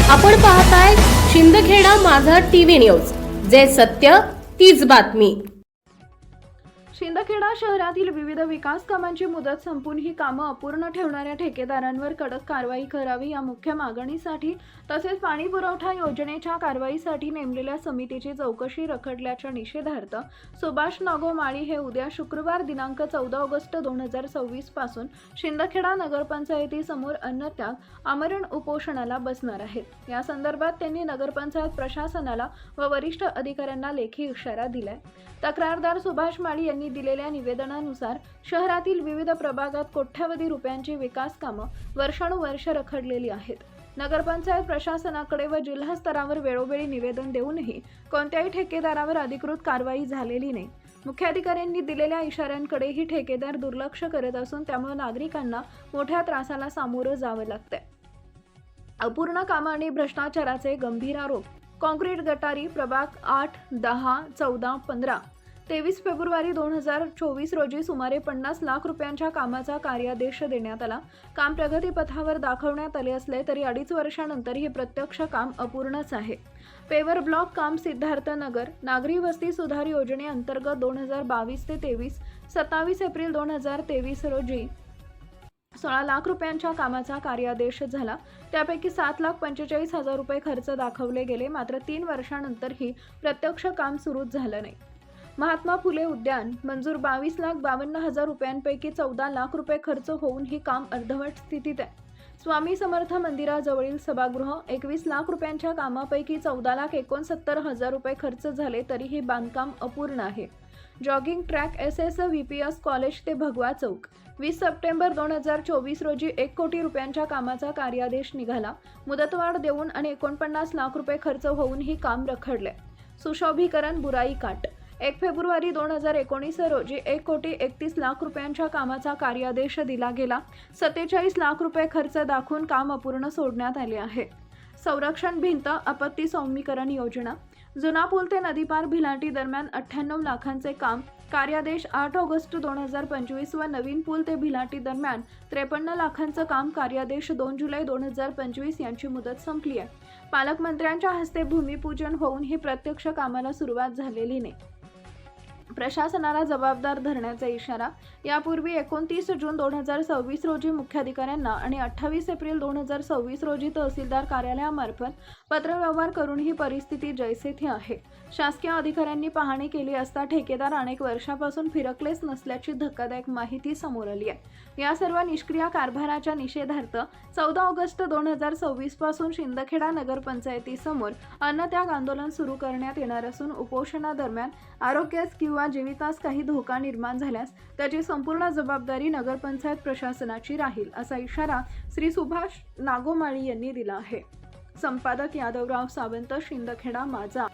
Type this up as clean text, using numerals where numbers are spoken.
आपण पाहताय शिंदखेडा माझा टीव्ही न्यूज, जे सत्य तीच बातमी। शिंदखेडा शहरातील विविध विकास कामांची मुदत संपून ही कामं अपूर्ण ठेवणाऱ्या ठेकेदारांवर कडक कारवाई करावी या मुख्य मागणीसाठी तसेच पाणी पुरवठा योजनेच्या कारवाईसाठी नेमलेल्या समितीची चौकशी रखडल्याच्या निषेधार्थ सुभाष नागोमाळी हे उद्या शुक्रवार दिनांक 14 ऑगस्ट 2026 पासून शिंदखेडा नगरपंचायतीसमोर अन्नत्याग आमरण उपोषणाला बसणार आहेत। या संदर्भात त्यांनी नगरपंचायत प्रशासनाला व वरिष्ठ अधिकाऱ्यांना लेखी इशारा दिलाय। तक्रारदार सुभाष माळी यांनी दिलेल्या निवेदनानुसार शहरातील विविध प्रभागात कोट्यावधी रुपयांची विकास कामं वर्षानुवर्ष रखडलेली आहेत। नगरपंचायत प्रशासनाकडे व जिल्हा स्तरावर वेळोवेळी निवेदन देऊनही कोणत्याही ठेकेदारावर अधिकृत कारवाई झालेली नाही। मुख्याधिकाऱ्यांनी दिलेल्या इशाऱ्यांकडे ही ठेकेदार दुर्लक्ष करत असून त्यामुळे नागरिकांना मोठ्या त्रासाला सामोरं जावं लागतंय। अपूर्ण कामं आणि भ्रष्टाचाराचे गंभीर आरोप। काँक्रीट गटारी प्रभाग 8, 10, 14, 15 23 फेब्रुवारी 2024 रोजी सुमारे 50 लाख रुपयांच्या कामाचा कार्यादेश देण्यात आला। काम प्रगतीपथावर दाखवण्यात आले असले तरी 2.5 वर्षानंतर हे प्रत्यक्ष काम अपूर्णच आहे। पेवर ब्लॉक काम सिद्धार्थ नगर नागरी वस्ती सुधार योजनेअंतर्गत 2022 ते 23 27 एप्रिल 2023 रोजी 16 लाख रुपयांच्या कामाचा कार्यादेश झाला। त्यापैकी 7,45,000 रुपये खर्च दाखवले गेले, मात्र 3 वर्षानंतरही प्रत्यक्ष काम सुरूच झालं नाही। महात्मा फुले उद्यान मंजूर 22,52,000 रुपयांपैकी 14 लाख रुपये खर्च होऊन ही काम अर्धवट स्थितीत आहे। स्वामी समर्थ मंदिराजवळील सभागृह 21 लाख रुपयांच्या कामापैकी 14,69,000 रुपये खर्च झाले तरी हे बांधकाम अपूर्ण आहे। Jogging track SS VPS college ते भगवा चौक 20 सप्टेंबर 2024 रोजी 1 कोटी रुपयांच्या कामाचा कार्यादेश निघाला। मुदतवाढ देऊन आणि 49 लाख रुपये खर्च होऊन ही काम रखडले। सुशोभीकरण बुराई काट 1 फेब्रुवारी 2019 रोजी 1 कोटी 31 लाख रुपयांच्या कामाचा कार्यादेश दिला गेला। 47 लाख रुपये खर्च दाखवून काम अपूर्ण सोडण्यात आले आहे। संरक्षण भिंत आपत्ती सौम्यीकरण योजना जुना पूल ते नदीपार भिलाटी दरम्यान 98 लाखांचे काम कार्यादेश 8 ऑगस्ट 2025 व नवीन पूल ते भिलाटी दरम्यान 53 लाखांचं काम कार्यादेश 2 जुलै 2025 यांची मुदत संपली आहे। पालकमंत्र्यांच्या हस्ते भूमिपूजन होऊन ही प्रत्यक्ष कामाला सुरुवात झालेली नाही। प्रशासनाला जबाबदार धरण्याचा इशारा। यापूर्वी 29 जून 2026 रोजी मुख्याधिकाऱ्यांना आणि 28 एप्रिल 2026 रोजी तहसीलदार कार्यालयामार्फत पत्रव्यवहार करून ही परिस्थिती जैसे थे आहे। शासकीय अधिकाऱ्यांनी पाहणी केली असता ठेकेदार अनेक वर्षापासून फिरकलेच नसल्याची धक्कादायक माहिती समोर आली आहे। या सर्व निष्क्रिय कारभाराच्या निषेधार्थ 14 ऑगस्ट 2026 पासून शिंदखेडा नगरपंचायतीसमोर अन्नत्याग आंदोलन सुरू करण्यात येणार असून उपोषणादरम्यान आरोग्यास किंवा जीवितास काही धोका निर्माण झाल्यास त्याची संपूर्ण जबाबदारी नगरपंचायत प्रशासनाची राहील, असा इशारा श्री सुभाष नागोमाळी यांनी दिला आहे। संपादक यादवराव सावंत, शिंदखेडा माझा।